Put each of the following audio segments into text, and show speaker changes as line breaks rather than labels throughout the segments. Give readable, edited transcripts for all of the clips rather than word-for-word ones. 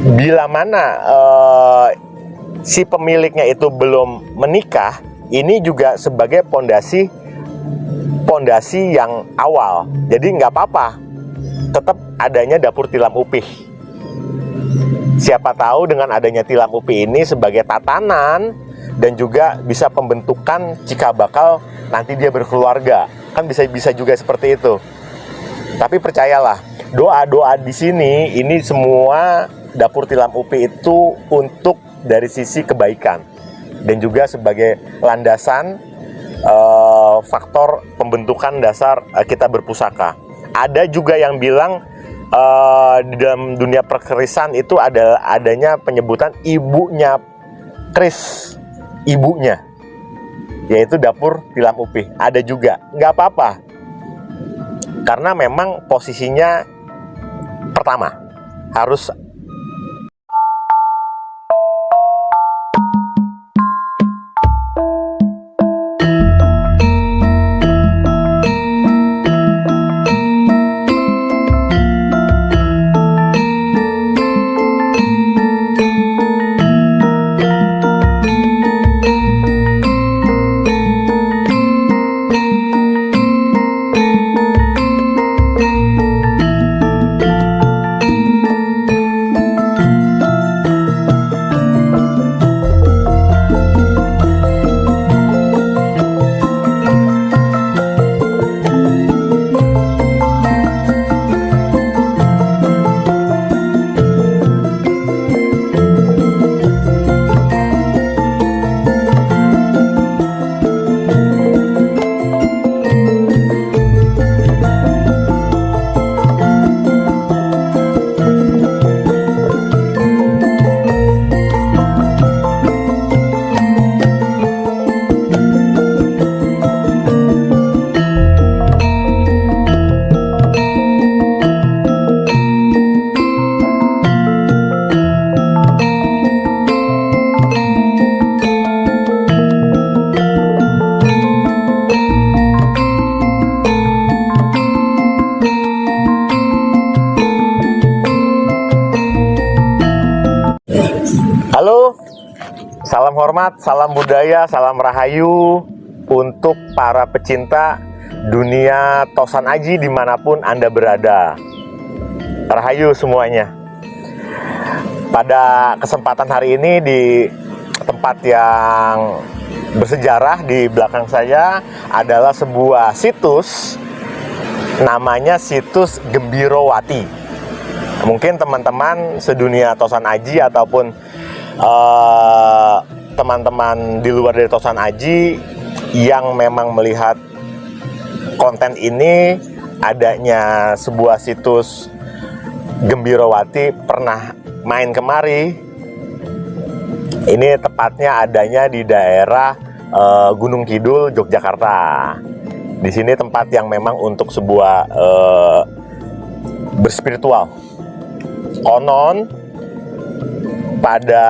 bila mana si pemiliknya itu belum menikah, ini juga sebagai pondasi yang awal. Jadi nggak apa-apa, tetap adanya dapur tilam upih. Siapa tahu dengan adanya tilam upih ini sebagai tatanan dan juga bisa pembentukan jika bakal nanti dia berkeluarga. Kan bisa juga seperti itu. Tapi percayalah, doa-doa di sini ini semua dapur tilam upih itu untuk dari sisi kebaikan dan juga sebagai landasan faktor pembentukan dasar kita berpusaka. Ada juga yang bilang di dalam dunia perkerisan itu adanya penyebutan ibunya keris, ibunya, yaitu dapur tilam upih. Ada juga, nggak apa-apa, karena memang posisinya pertama harus. Halo, salam hormat, salam budaya, salam rahayu untuk para pecinta dunia Tosan Aji dimanapun Anda berada. Rahayu semuanya. Pada kesempatan hari ini di tempat yang bersejarah di belakang saya adalah sebuah situs, namanya situs Gembirowati. Mungkin teman-teman sedunia Tosan Aji ataupun teman-teman di luar dari Tosan Aji yang memang melihat konten ini, adanya sebuah situs Gembirowati, pernah main kemari. Ini tepatnya adanya di daerah Gunung Kidul, Yogyakarta. Di sini tempat yang memang untuk sebuah berspiritual. Konon pada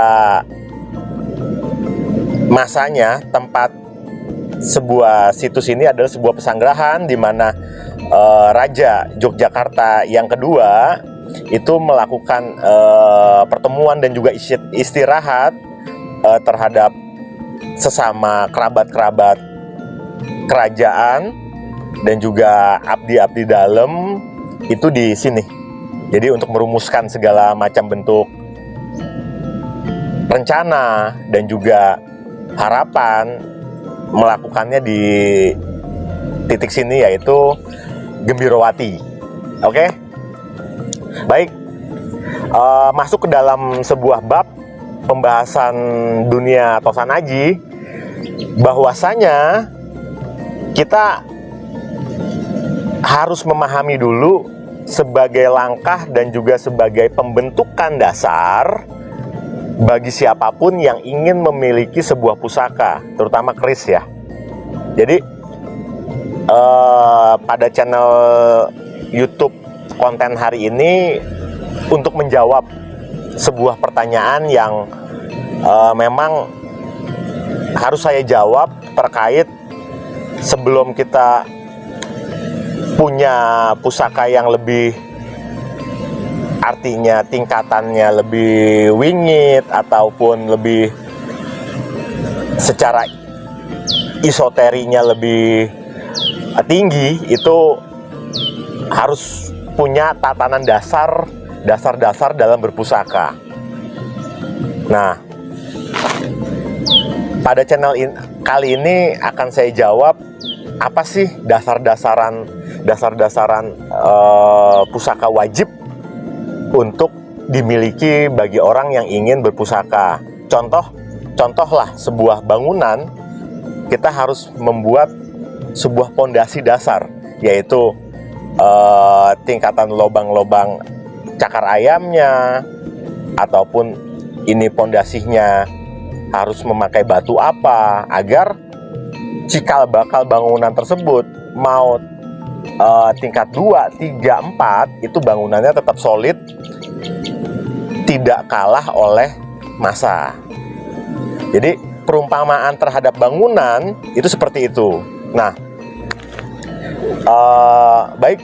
masanya tempat sebuah situs ini adalah sebuah pesanggrahan di mana Raja Yogyakarta yang kedua itu melakukan pertemuan dan juga istirahat terhadap sesama kerabat-kerabat kerajaan dan juga abdi-abdi dalam itu di sini. Jadi untuk merumuskan segala macam bentuk rencana dan juga harapan melakukannya di titik sini, yaitu Gembirowati. Oke? Baik, masuk ke dalam sebuah bab pembahasan dunia Tosan Aji, bahwasanya kita harus memahami dulu sebagai langkah dan juga sebagai pembentukan dasar bagi siapapun yang ingin memiliki sebuah pusaka, terutama keris ya. Jadi pada channel YouTube konten hari ini untuk menjawab sebuah pertanyaan yang memang harus saya jawab terkait sebelum kita punya pusaka yang lebih artinya tingkatannya lebih wingit ataupun lebih secara esoterinya lebih tinggi, itu harus punya tatanan dasar dalam berpusaka. Nah, pada channel kali ini akan saya jawab apa sih dasar-dasaran pusaka wajib untuk dimiliki bagi orang yang ingin berpusaka. Contohlah sebuah bangunan, kita harus membuat sebuah pondasi dasar, yaitu tingkatan lobang-lobang cakar ayamnya, ataupun ini pondasinya harus memakai batu apa, agar cikal bakal bangunan tersebut mau tingkat 2, 3, 4 itu bangunannya tetap solid, tidak kalah oleh massa. Jadi perumpamaan terhadap bangunan itu seperti itu. Nah, baik,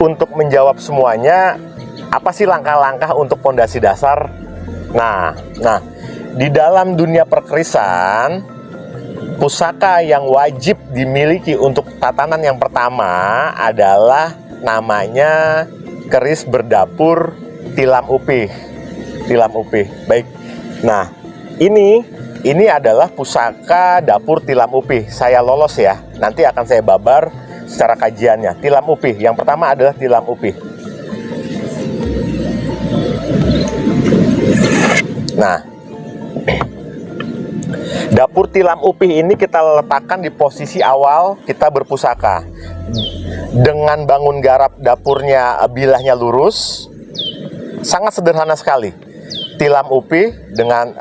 untuk menjawab semuanya, apa sih langkah-langkah untuk pondasi dasar? Nah, di dalam dunia perkerisan, pusaka yang wajib dimiliki untuk tatanan yang pertama adalah namanya keris berdapur tilam upih. Baik. Nah, ini adalah pusaka dapur tilam upih. Saya lolos ya. Nanti akan saya babar secara kajiannya. Tilam upih. Yang pertama adalah tilam upih. Nah, dapur tilam upih ini kita letakkan di posisi awal kita berpusaka. Dengan bangun garap dapurnya, bilahnya lurus. Sangat sederhana sekali. Tilam upih dengan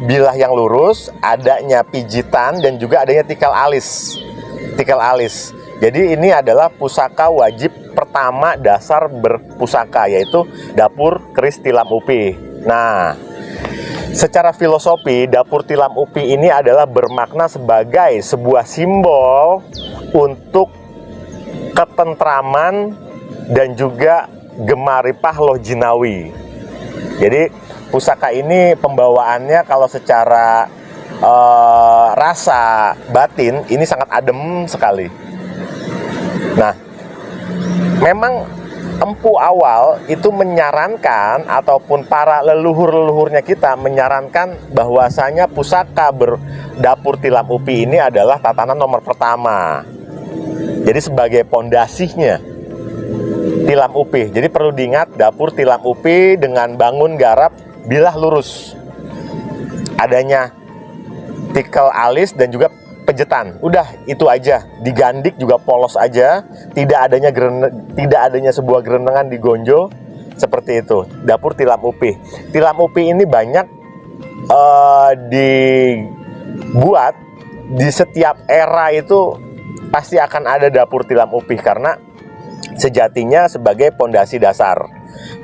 bilah yang lurus, adanya pijitan dan juga adanya tikal alis. Jadi ini adalah pusaka wajib pertama dasar berpusaka, yaitu dapur keris tilam upih. Nah, secara filosofi, dapur tilam upih ini adalah bermakna sebagai sebuah simbol untuk ketentraman dan juga gemaripah loh jinawi. Jadi pusaka ini pembawaannya kalau secara rasa batin ini sangat adem sekali. Nah, memang Empu awal itu menyarankan, ataupun para leluhur-leluhurnya kita menyarankan bahwasanya pusaka berdapur tilam upih ini adalah tatanan nomor pertama. Jadi sebagai pondasinya tilam upih. Jadi perlu diingat, dapur tilam upih dengan bangun garap bilah lurus, adanya tikal alis dan juga pejetan. Udah, itu aja. Digandik juga polos aja, tidak adanya sebuah gerenengan di gonjo, seperti itu. Dapur tilam upih. Tilam upih ini banyak dibuat di setiap era, itu pasti akan ada dapur tilam upih karena sejatinya sebagai pondasi dasar.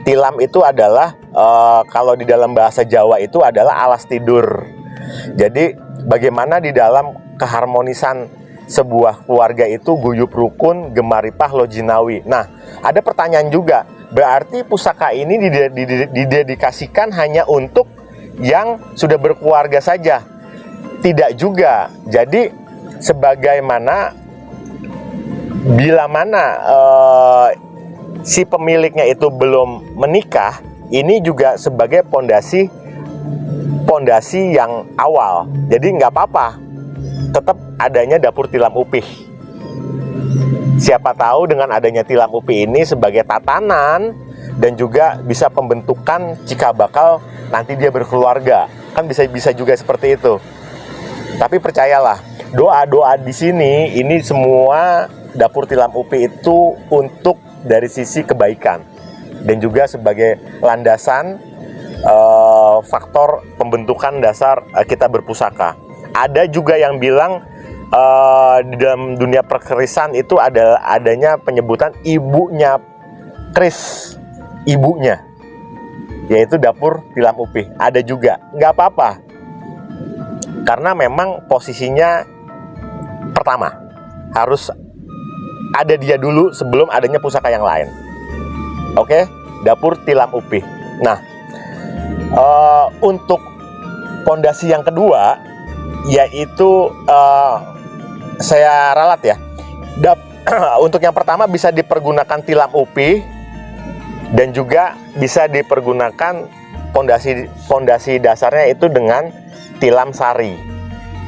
Tilam itu adalah kalau di dalam bahasa Jawa itu adalah alas tidur. Jadi bagaimana di dalam keharmonisan sebuah keluarga itu guyup rukun, gemaripah loh jinawi. Nah, ada pertanyaan juga, berarti pusaka ini didedikasikan hanya untuk yang sudah berkeluarga saja? Tidak juga. Jadi sebagaimana bila mana si pemiliknya itu belum menikah, ini juga sebagai pondasi yang awal. Jadi nggak apa-apa, tetap adanya dapur tilam upih. Siapa tahu dengan adanya tilam upih ini sebagai tatanan dan juga bisa pembentukan jika bakal nanti dia berkeluarga, kan bisa juga seperti itu. Tapi percayalah, doa-doa di sini ini semua dapur tilam upih itu untuk dari sisi kebaikan dan juga sebagai landasan faktor pembentukan dasar kita berpusaka. Ada juga yang bilang di dalam dunia perkerisan itu adalah adanya penyebutan ibunya keris, ibunya, yaitu dapur tilam upih. Ada juga, nggak apa-apa, karena memang posisinya pertama harus ada dia dulu sebelum adanya pusaka yang lain. Oke, dapur tilam upih. Nah, untuk pondasi yang kedua, yaitu saya ralat ya. Untuk yang pertama bisa dipergunakan tilam upih dan juga bisa dipergunakan pondasi dasarnya itu dengan tilam sari.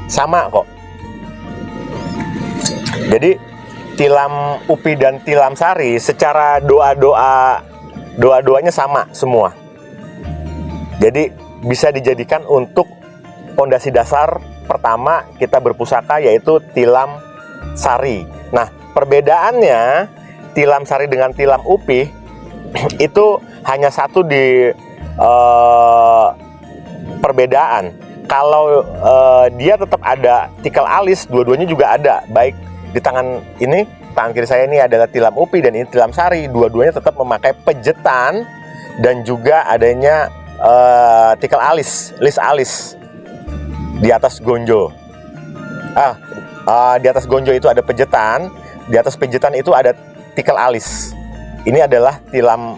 Sama kok. Jadi tilam upih dan tilam sari secara doa-doanya sama semua. Jadi bisa dijadikan untuk pondasi dasar pertama kita berpusaka, yaitu tilam sari. Nah, perbedaannya tilam sari dengan tilam upih itu hanya satu di perbedaan. Kalau dia tetap ada tikal alis, dua-duanya juga ada. Baik di tangan kiri saya ini adalah tilam upih dan ini tilam sari. Dua-duanya tetap memakai pejetan dan juga adanya tikal alis, lis alis di atas gonjo. Di atas gonjo itu ada pejetan, di atas pejetan itu ada tikal alis. Ini adalah tilam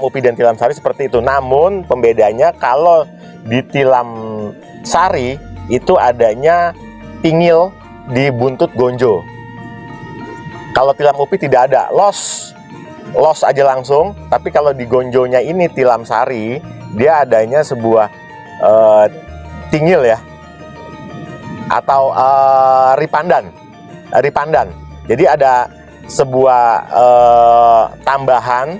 upih dan tilam sari seperti itu. Namun pembedanya kalau di tilam sari itu adanya tingil di buntut gonjo. Kalau tilam upih tidak ada, los aja langsung. Tapi kalau di gonjonya ini tilam sari, dia adanya sebuah tingil ya, atau ripandan. Jadi ada sebuah tambahan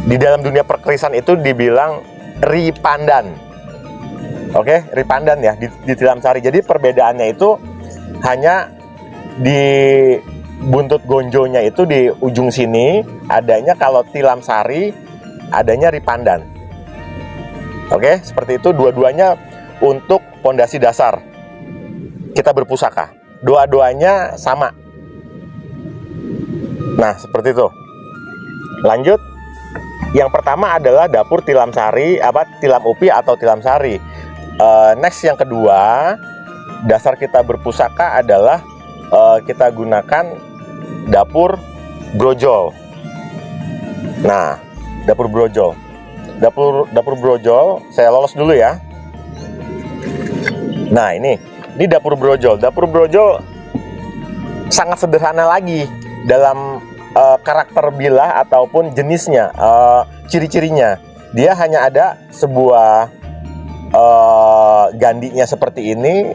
di dalam dunia perkerisan itu dibilang ripandan. Oke, ripandan ya di tilam sari. Jadi perbedaannya itu hanya di buntut gonjonya itu di ujung sini adanya, kalau tilam sari adanya ripandan. Oke, seperti itu. Dua-duanya untuk pondasi dasar kita berpusaka. Dua-duanya sama. Nah, seperti itu. Lanjut. Yang pertama adalah dapur tilam sari, tilam upih atau tilam sari. Next, yang kedua, dasar kita berpusaka adalah kita gunakan dapur brojol. Nah, dapur brojol. Dapur brojol, saya lolos dulu ya. Nah, ini dapur brojol. Dapur brojol sangat sederhana lagi dalam karakter bilah ataupun jenisnya, ciri-cirinya. Dia hanya ada sebuah gandinya seperti ini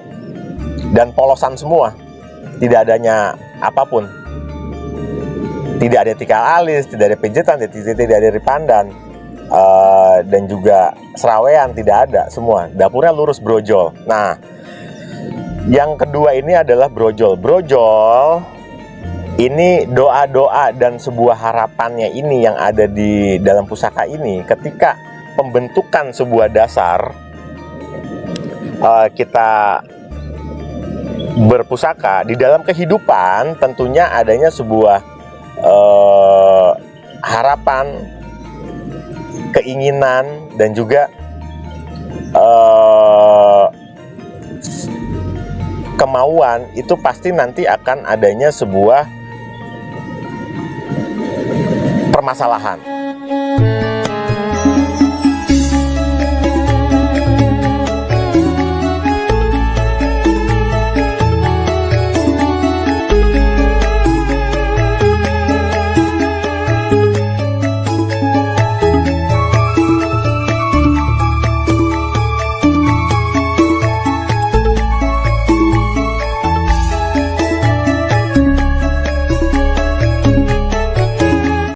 dan polosan semua. Tidak adanya apapun. Tidak ada tikal alis, tidak ada pijetan, tidak ada ripandan, dan juga serawean, tidak ada semua. Dapurnya lurus brojol. Nah, yang kedua ini adalah brojol. Brojol ini doa-doa dan sebuah harapannya ini yang ada di dalam pusaka ini. Ketika pembentukan sebuah dasar, kita berpusaka di dalam kehidupan, tentunya adanya sebuah harapan, keinginan, dan juga kemauan. Itu pasti nanti akan adanya sebuah permasalahan.